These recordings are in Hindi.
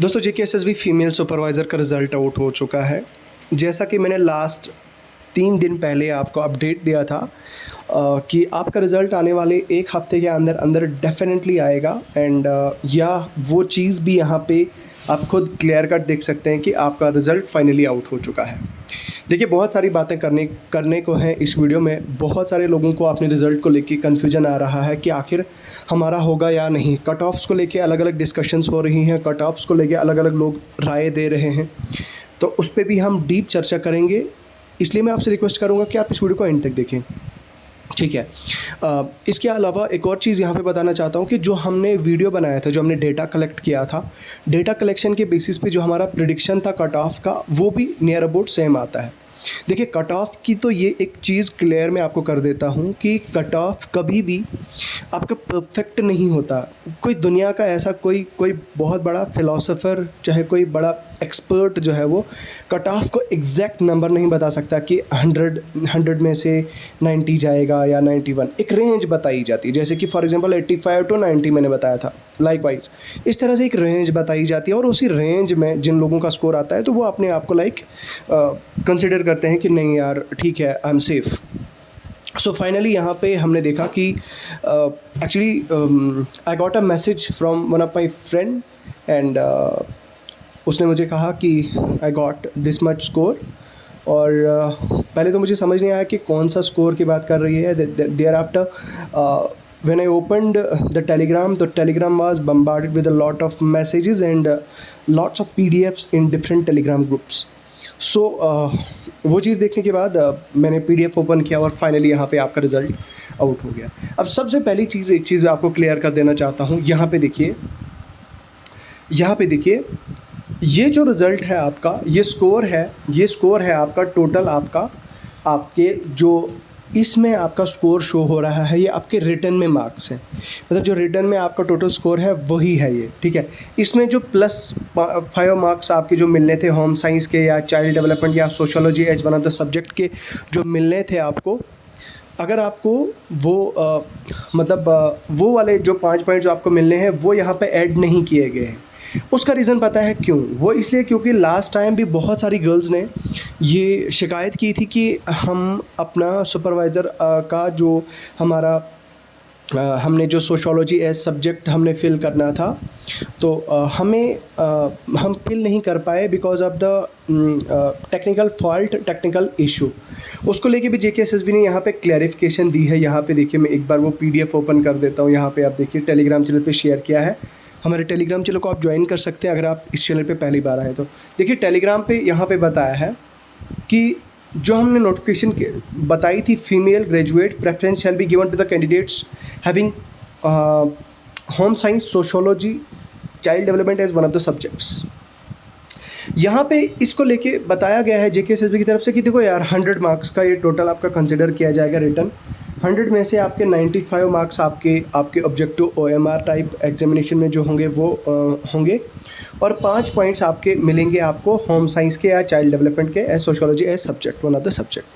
दोस्तों जेकेएसएसबी फीमेल सुपरवाइज़र का रिज़ल्ट आउट हो चुका है। जैसा कि मैंने लास्ट 3 दिन पहले आपको अपडेट दिया था कि आपका रिज़ल्ट आने वाले 1 हफ़्ते के अंदर अंदर डेफ़िनेटली आएगा एंड या वो चीज़ भी यहाँ पे आप खुद क्लियर कट देख सकते हैं कि आपका रिज़ल्ट फाइनली आउट हो चुका है। देखिए बहुत सारी बातें करने को हैं इस वीडियो में। बहुत सारे लोगों को अपने रिज़ल्ट को लेके कन्फ्यूजन आ रहा है कि आखिर हमारा होगा या नहीं। कट ऑफ्स को लेके अलग-अलग डिस्कशंस हो रही हैं, कट ऑफ्स को लेके अलग-अलग लोग राय दे रहे हैं, तो उस पे भी हम डीप चर्चा करेंगे। इसलिए मैं आपसे रिक्वेस्ट करूँगा कि आप इस वीडियो को एंड तक देखें, ठीक है। इसके अलावा एक और चीज़ यहाँ पे बताना चाहता हूँ कि जो हमने वीडियो बनाया था, जो हमने डेटा कलेक्ट किया था, डेटा कलेक्शन के बेसिस पे जो हमारा प्रेडिक्शन था कट ऑफ का, वो भी नियर अबाउट सेम आता है। देखिए कट ऑफ की तो ये एक चीज़ क्लियर मैं आपको कर देता हूँ कि कट ऑफ कभी भी आपका परफेक्ट नहीं होता। कोई दुनिया का ऐसा कोई बहुत बड़ा फ़िलॉसफ़र, चाहे कोई बड़ा एक्सपर्ट जो है, वो कट ऑफ को एग्जैक्ट नंबर नहीं बता सकता कि 100 में से 90 जाएगा या 91। एक रेंज बताई जाती है, जैसे कि फॉर एग्जांपल 85 टू 90 मैंने बताया था। लाइकवाइज इस तरह से एक रेंज बताई जाती है और उसी रेंज में जिन लोगों का स्कोर आता है तो वो अपने आप को कंसिडर करते हैं कि नहीं यार ठीक है, I am safe. So finally यहाँ पे हमने देखा कि actually I got a message from one of my friend and उसने मुझे कहा कि I got this much score. और पहले तो मुझे समझ नहीं आया कि कौन सा स्कोर की बात कर रही है। Thereafter when I opened the telegram, the telegram was bombarded with a lot of messages and lots of PDFs in different telegram groups. So वो चीज़ देखने के बाद मैंने PDF ओपन किया और फाइनली यहाँ पे आपका रिज़ल्ट आउट हो गया। अब सबसे पहली चीज़, एक चीज़ आपको क्लियर कर देना चाहता हूँ। यहाँ पे देखिए, ये जो रिज़ल्ट है आपका, ये स्कोर है आपका टोटल, आपके जो इसमें आपका स्कोर शो हो रहा है, ये आपके रिटन में मार्क्स हैं। मतलब जो रिटन में आपका टोटल स्कोर है वही है ये, ठीक है। इसमें जो +5 मार्क्स आपके जो मिलने थे होम साइंस के या चाइल्ड डेवलपमेंट या sociology as one of the subject के जो मिलने थे आपको, अगर आपको वो वो वाले जो 5 पॉइंट जो आपको मिलने हैं वो यहाँ पे ऐड नहीं किए गए हैं। उसका रीज़न पता है क्यों? वो इसलिए क्योंकि लास्ट टाइम भी बहुत सारी गर्ल्स ने ये शिकायत की थी कि हम अपना सुपरवाइज़र का जो हमारा हमने जो सोशियोलॉजी एज सब्जेक्ट हमने फ़िल करना था, तो हम फ़िल नहीं कर पाए because of the technical issue. उसको लेके भी जेकेएसएसबी ने यहाँ पे क्लैरिफिकेशन दी है। यहाँ पे देखिए, मैं एक बार वो PDF ओपन कर देता हूँ। यहाँ पे आप देखिए टेलीग्राम चैनल पे शेयर किया है। हमारे टेलीग्राम चैनल को आप ज्वाइन कर सकते हैं अगर आप इस चैनल पे पहली बार आए तो। देखिए टेलीग्राम पे यहाँ पे बताया है कि जो हमने नोटिफिकेशन बताई थी, female graduate preference shall be given to the candidates having home science, sociology, child development as one of the subjects. यहाँ पे इसको लेके बताया गया है जेकेएसएसबी की तरफ से कि देखो यार 100 मार्क्स का ये टोटल आपका कंसिडर किया जाएगा रिटर्न। 100 में से आपके 95 मार्क्स आपके ऑब्जेक्टिव OMR टाइप एग्जामिनेशन में जो होंगे वो होंगे, और 5 पॉइंट्स आपके मिलेंगे आपको होम साइंस के या चाइल्ड डेवलपमेंट के as sociology as subject, one of the subject.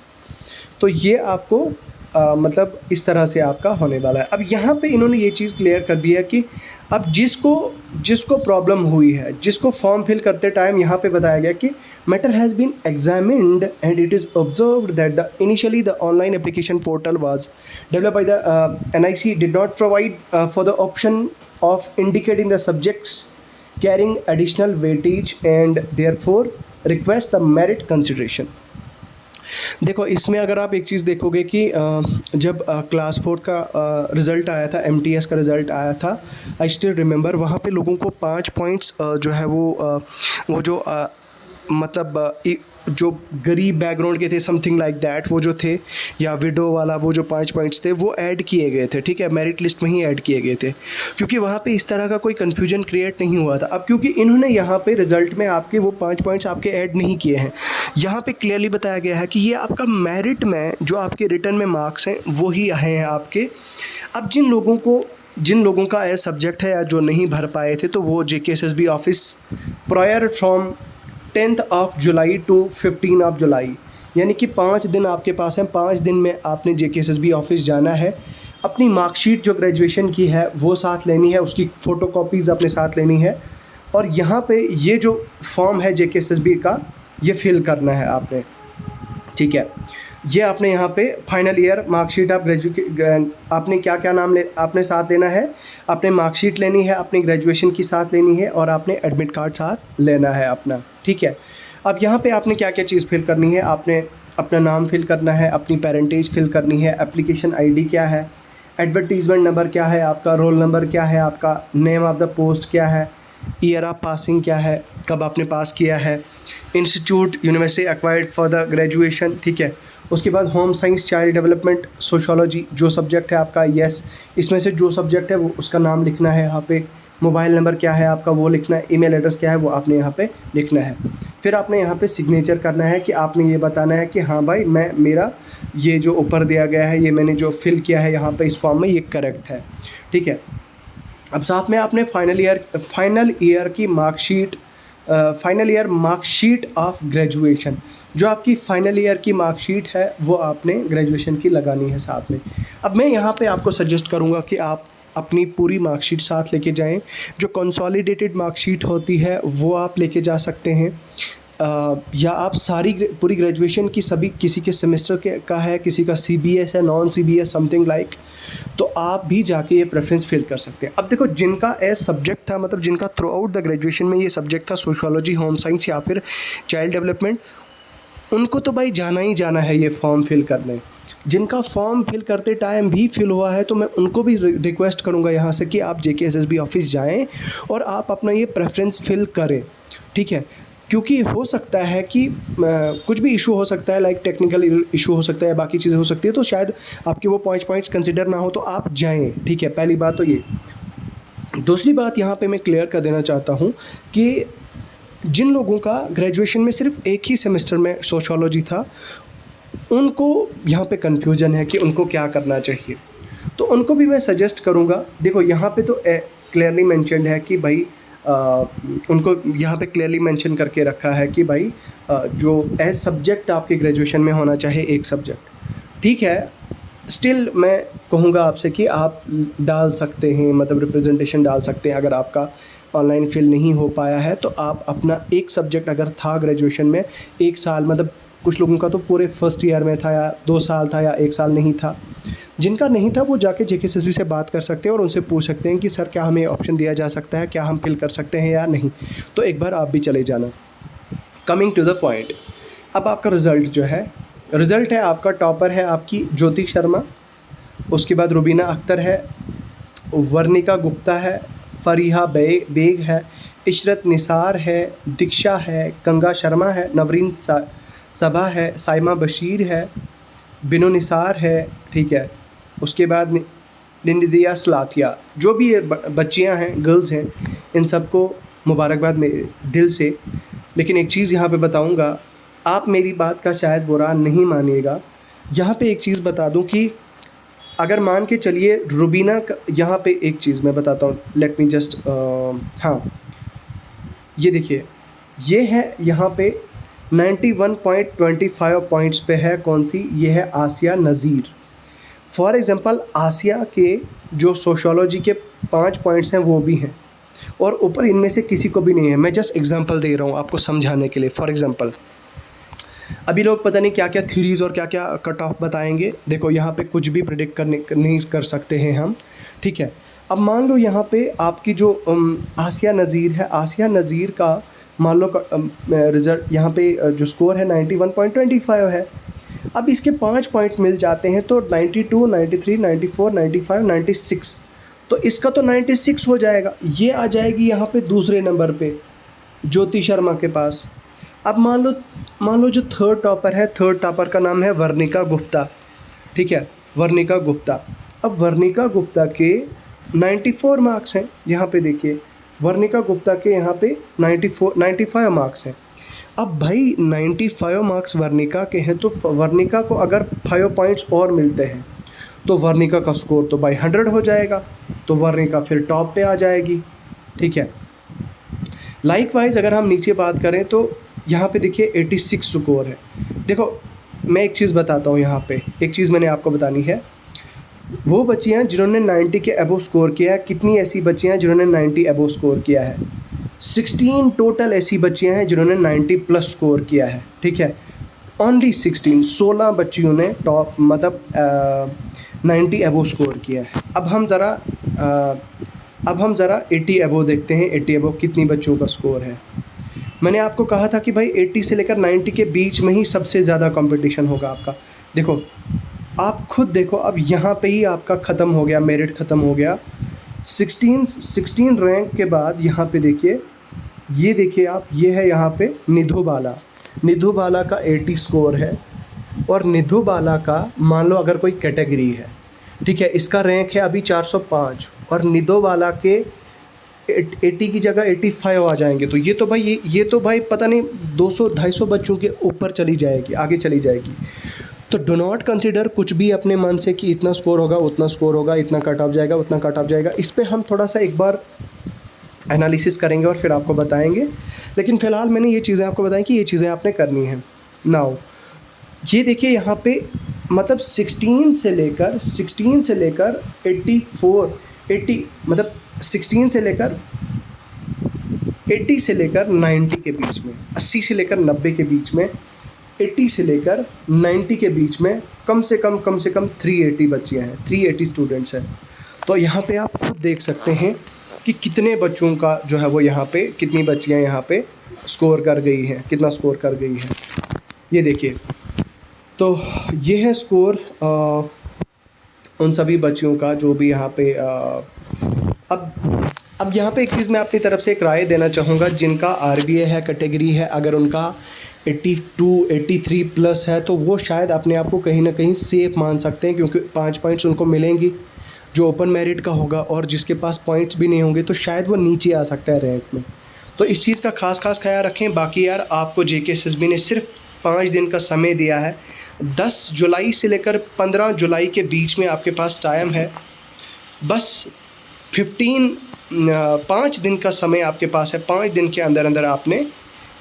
तो ये आपको मतलब इस तरह से आपका होने वाला है। अब यहाँ पे इन्होंने ये चीज़ क्लियर कर दी है कि अब जिसको प्रॉब्लम हुई है, जिसको फॉर्म फिल करते टाइम यहाँ पे बताया गया कि matter has been examined and it is observed that initially the online application portal was developed by the NIC did not provide for the option of indicating the subjects carrying additional weightage and therefore request the merit consideration। देखो इसमें अगर आप एक चीज़ देखोगे कि जब क्लास 4 का रिज़ल्ट आया था, MTS का रिज़ल्ट आया था, आई स्टिल रिमेंबर, वहाँ पे लोगों को 5 पॉइंट्स जो है वो जो जो गरीब बैकग्राउंड के थे, समथिंग लाइक दैट, वो जो थे, या विडो वाला, वो जो 5 पॉइंट्स थे वो ऐड किए गए थे, ठीक है, मेरिट लिस्ट में ही ऐड किए गए थे, क्योंकि वहाँ पे इस तरह का कोई कन्फ्यूजन क्रिएट नहीं हुआ था। अब क्योंकि इन्होंने यहाँ पे रिज़ल्ट में आपके वो 5 पॉइंट्स आपके ऐड नहीं किए हैं, यहाँ पे क्लियरली बताया गया है कि ये आपका मेरिट में जो आपके रिटर्न में मार्क्स हैं वही हैं आपके। अब जिन लोगों का एज सब्जेक्ट है या जो नहीं भर पाए थे, तो वो JKSSB office prior from 10th of July to 15 of July, यानी कि 5 दिन आपके पास हैं। 5 दिन में आपने जेकेएसएसबी ऑफिस जाना है, अपनी मार्कशीट जो ग्रेजुएशन की है वो साथ लेनी है, उसकी फ़ोटोकॉपीज़ अपने साथ लेनी है, और यहाँ पे ये जो फॉर्म है JKSSB का, ये फिल करना है आपने, ठीक है। ये आपने यहाँ पे फाइनल ईयर मार्कशीट आप आपने क्या क्या नाम आपने साथ लेना है, आपने मार्कशीट लेनी है, अपनी ग्रेजुएशन की साथ लेनी है, और आपने एडमिट कार्ड साथ लेना है अपना, ठीक है। अब यहाँ पे आपने क्या क्या चीज़ फिल करनी है, आपने अपना नाम फिल करना है, अपनी पेरेंटेज फिल करनी है, एप्लीकेशन ID क्या है, एडवर्टीज़मेंट नंबर क्या है आपका, रोल नंबर क्या है आपका, नेम ऑफ़ द पोस्ट क्या है, ईयर ऑफ पासिंग क्या है, कब आपने पास किया है, institute university acquired for the graduation, ठीक है। उसके बाद home science, child development, sociology, जो सब्जेक्ट है आपका, यस, इसमें से जो सब्जेक्ट है वो उसका नाम लिखना है यहाँ पे, मोबाइल नंबर क्या है आपका वो लिखना है, ईमेल एड्रेस क्या है वो आपने यहाँ पे लिखना है। फिर आपने यहाँ पे सिग्नेचर करना है कि आपने ये बताना है कि हाँ भाई मैं मेरा ये जो ऊपर दिया गया है, ये मैंने जो फिल किया है यहाँ पे इस फॉर्म में, ये करेक्ट है, ठीक है। अब साथ में आपने फाइनल ईयर की marksheet, final year marksheet of graduation, जो आपकी फाइनल ईयर की मार्कशीट है वो आपने ग्रेजुएशन की लगानी है साथ में। अब मैं यहाँ पे आपको सजेस्ट करूँगा कि आप अपनी पूरी मार्कशीट साथ लेके जाएं। जो कंसोलिडेटेड मार्कशीट होती है वो आप लेके जा सकते हैं, या आप सारी पूरी ग्रेजुएशन की सभी, किसी के सेमेस्टर के का है, किसी का CBS है, नॉन CBS समथिंग लाइक, तो आप भी जाके ये प्रेफरेंस फिल कर सकते हैं। अब देखो जिनका एज सब्जेक्ट था, मतलब जिनका थ्रू आउट द ग्रेजुएशन में ये सब्जेक्ट था, सोशियोलॉजी, होम साइंस या फिर चाइल्ड डेवलपमेंट, उनको तो भाई जाना ही जाना है ये फॉर्म फिल करने। जिनका फॉर्म फिल करते टाइम भी फिल हुआ है तो मैं उनको भी रिक्वेस्ट करूँगा यहाँ से कि आप JKSSB ऑफिस जाएँ और आप अपना ये प्रेफरेंस फिल करें, ठीक है। क्योंकि हो सकता है कि कुछ भी इशू हो सकता है, लाइक टेक्निकल इशू हो सकता है, बाकी चीज़ें हो सकती है, तो शायद आपके वो पॉइंट्स कंसिडर ना हो, तो आप जाएँ, ठीक है। पहली बात तो ये। दूसरी बात यहाँ पे मैं क्लियर कर देना चाहता हूँ कि जिन लोगों का ग्रेजुएशन में सिर्फ एक ही सेमेस्टर में सोशियोलॉजी था, उनको यहाँ पे कन्फ्यूजन है कि उनको क्या करना चाहिए, तो उनको भी मैं सजेस्ट करूँगा। देखो यहाँ पे तो क्लियरली मेंशन्ड है कि भाई उनको यहाँ पे क्लियरली मेंशन करके रखा है कि भाई जो एज सब्जेक्ट आपके ग्रेजुएशन में होना चाहिए एक सब्जेक्ट, ठीक है। स्टिल मैं कहूँगा आपसे कि आप डाल सकते हैं, मतलब रिप्रेजेंटेशन डाल सकते हैं। अगर आपका ऑनलाइन फिल नहीं हो पाया है तो आप अपना एक सब्जेक्ट अगर था ग्रेजुएशन में 1 साल, मतलब कुछ लोगों का तो पूरे फर्स्ट ईयर में था, या 2 साल था, या 1 साल नहीं था, जिनका नहीं था वो जाके JKSSB से बात कर सकते हैं और उनसे पूछ सकते हैं कि सर क्या हमें ऑप्शन दिया जा सकता है, क्या हम फिल कर सकते हैं या नहीं। तो एक बार आप भी चले जाना। कमिंग टू द पॉइंट, अब आपका रिज़ल्ट जो है, रिज़ल्ट है आपका, टॉपर है आपकी ज्योति शर्मा, उसके बाद रुबीना अख्तर है, वर्णिका गुप्ता है, फरीहा बेग है, इशरत निसार है, दीक्षा है, गंगा शर्मा है, नवरीन सबा है, साइमा बशीर है, बिनो निसार है, ठीक है। उसके बाद निंदिया सलाथिया, जो भी ये बच्चियाँ हैं, गर्ल्स हैं, इन सबको मुबारकबाद मेरे दिल से। लेकिन एक चीज़ यहाँ पे बताऊँगा, आप मेरी बात का शायद बुरा नहीं मानिएगा। यहाँ पे एक चीज़ बता दूँ कि अगर मान के चलिए रुबीना का, यहाँ पे एक चीज़ मैं बताता हूँ, लेट मी जस्ट, हाँ ये देखिए, ये है यहाँ पे 91.25 पॉइंट्स पे है, कौन सी, ये है आसिया नज़ीर। फॉर एग्ज़ाम्पल आसिया के जो सोशियोलॉजी के 5 पॉइंट्स हैं वो भी हैं, और ऊपर इनमें से किसी को भी नहीं है। मैं जस्ट एग्जांपल दे रहा हूँ आपको समझाने के लिए। फॉर एग्ज़ाम्पल अभी लोग पता नहीं क्या क्या थ्योरीज़ और क्या क्या कट ऑफ बताएंगे। देखो यहाँ पे कुछ भी प्रेडिक्ट नहीं कर सकते हैं हम, ठीक है। अब मान लो यहाँ पे आपकी जो आसिया नज़ीर है, आसिया नज़ीर का मान लो रिज़ल्ट यहाँ पे जो स्कोर है 91.25 है। अब इसके 5 पॉइंट्स मिल जाते हैं तो 92, 93, 94, 95, 96, तो इसका तो 96 हो जाएगा। ये आ जाएगी यहाँ पे दूसरे नंबर पे ज्योति शर्मा के पास। अब मान लो जो थर्ड टॉपर है, थर्ड टॉपर का नाम है वर्णिका गुप्ता, ठीक है, वर्णिका गुप्ता। अब वर्णिका गुप्ता के 94 मार्क्स हैं, यहाँ पे देखिए वर्णिका गुप्ता के यहाँ पे 95 मार्क्स हैं। अब भाई 95 मार्क्स वर्णिका के हैं, तो वर्णिका को अगर 5 पॉइंट्स और मिलते हैं तो वर्णिका का स्कोर तो भाई 100 हो जाएगा, तो वर्णिका फिर टॉप पे आ जाएगी, ठीक है। लाइकवाइज अगर हम नीचे बात करें तो यहाँ पे देखिए 86 स्कोर है। देखो मैं एक चीज़ बताता हूँ, यहाँ पे एक चीज़ मैंने आपको बतानी है। वो बच्चियाँ जिन्होंने 90 के अबव स्कोर किया है, कितनी ऐसी बच्चियाँ जिन्होंने 90 अबव स्कोर किया है? 16 टोटल ऐसी बच्चियां हैं जिन्होंने 90 प्लस स्कोर किया है, ठीक है। ओनली 16 बच्चियों ने टॉप मतलब 90 अबो स्कोर किया है। अब हम ज़रा 80 अबो देखते हैं, 80 अबो कितनी बच्चों का स्कोर है। मैंने आपको कहा था कि भाई 80 से लेकर 90 के बीच में ही सबसे ज़्यादा कंपटीशन होगा आपका। देखो, आप खुद देखो, अब यहाँ पे ही आपका ख़त्म हो गया, मेरिट ख़त्म हो गया। 16 रैंक के बाद यहाँ पे देखिए, ये देखिए आप, ये है यहाँ पे निधु बाला का 80 स्कोर है। और निधु बाला का मान लो अगर कोई कैटेगरी है, ठीक है, इसका रैंक है अभी 405 और निधु बाला के 80 की जगह 85 आ जाएंगे, तो ये तो भाई पता नहीं 200-250 बच्चों के ऊपर चली जाएगी, आगे चली जाएगी। तो डो नॉट कंसिडर कुछ भी अपने मन से कि इतना स्कोर होगा, उतना स्कोर होगा, इतना कट ऑफ जाएगा, उतना कट ऑफ जाएगा। इस पे हम थोड़ा सा एक बार एनालिसिस करेंगे और फिर आपको बताएंगे। लेकिन फ़िलहाल मैंने ये चीज़ें आपको बताई कि ये चीज़ें आपने करनी है। नाउ ये देखिए यहाँ पे मतलब 16 से लेकर 84 80 मतलब 16 से लेकर 80 से लेकर 90 के बीच में, 80 से लेकर 90 के बीच में, 80 से लेकर 90 के बीच में कम से कम 380 बच्चियाँ हैं, 380 स्टूडेंट्स हैं। तो यहाँ पे आप खुद देख सकते हैं कि कितने बच्चों का जो है वो यहाँ पे, कितनी बच्चियाँ यहाँ पे स्कोर कर गई हैं, कितना स्कोर कर गई हैं, ये देखिए। तो ये है स्कोर उन सभी बच्चियों का जो भी यहाँ पे अब यहाँ पे एक चीज़ मैं अपनी तरफ से एक राय देना चाहूँगा, जिनका आरबीए है, कैटेगरी है, अगर उनका 82-83 प्लस है तो वो शायद अपने आप को कहीं ना कहीं सेफ मान सकते हैं, क्योंकि 5 पॉइंट्स उनको मिलेंगी जो ओपन मेरिट का होगा, और जिसके पास पॉइंट्स भी नहीं होंगे तो शायद वो नीचे आ सकता है रैंक में। तो इस चीज़ का खास ख्याल रखें। बाकी यार, आपको जेकेएसएसबी ने सिर्फ 5 दिन का समय दिया है। 10 जुलाई से लेकर 15 जुलाई के बीच में आपके पास टाइम है। बस 5 दिन का समय आपके पास है। 5 दिन के अंदर आपने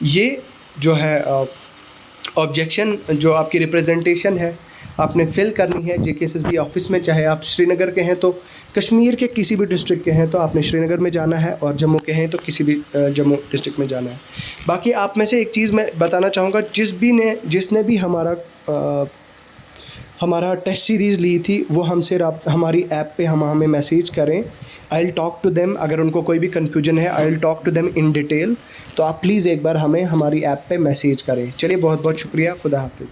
ये जो है ऑब्जेक्शन, जो आपकी रिप्रेजेंटेशन है, आपने फिल करनी है जेकेएसएसबी ऑफिस में। चाहे आप श्रीनगर के हैं तो कश्मीर के किसी भी डिस्ट्रिक्ट के हैं तो आपने श्रीनगर में जाना है, और जम्मू के हैं तो किसी भी जम्मू डिस्ट्रिक्ट में जाना है। बाकी आप में से एक चीज़ मैं बताना चाहूँगा, जिसने भी हमारा टेस्ट सीरीज़ ली थी वो हमसे हमारी ऐप पे हमें मैसेज करें। I will talk to them. अगर उनको कोई भी कन्फ्यूजन है, I will talk to them in detail. तो आप प्लीज़ एक बार हमें हमारी ऐप पे मैसेज करें। चलिए, बहुत बहुत शुक्रिया। खुदा हाफिज़।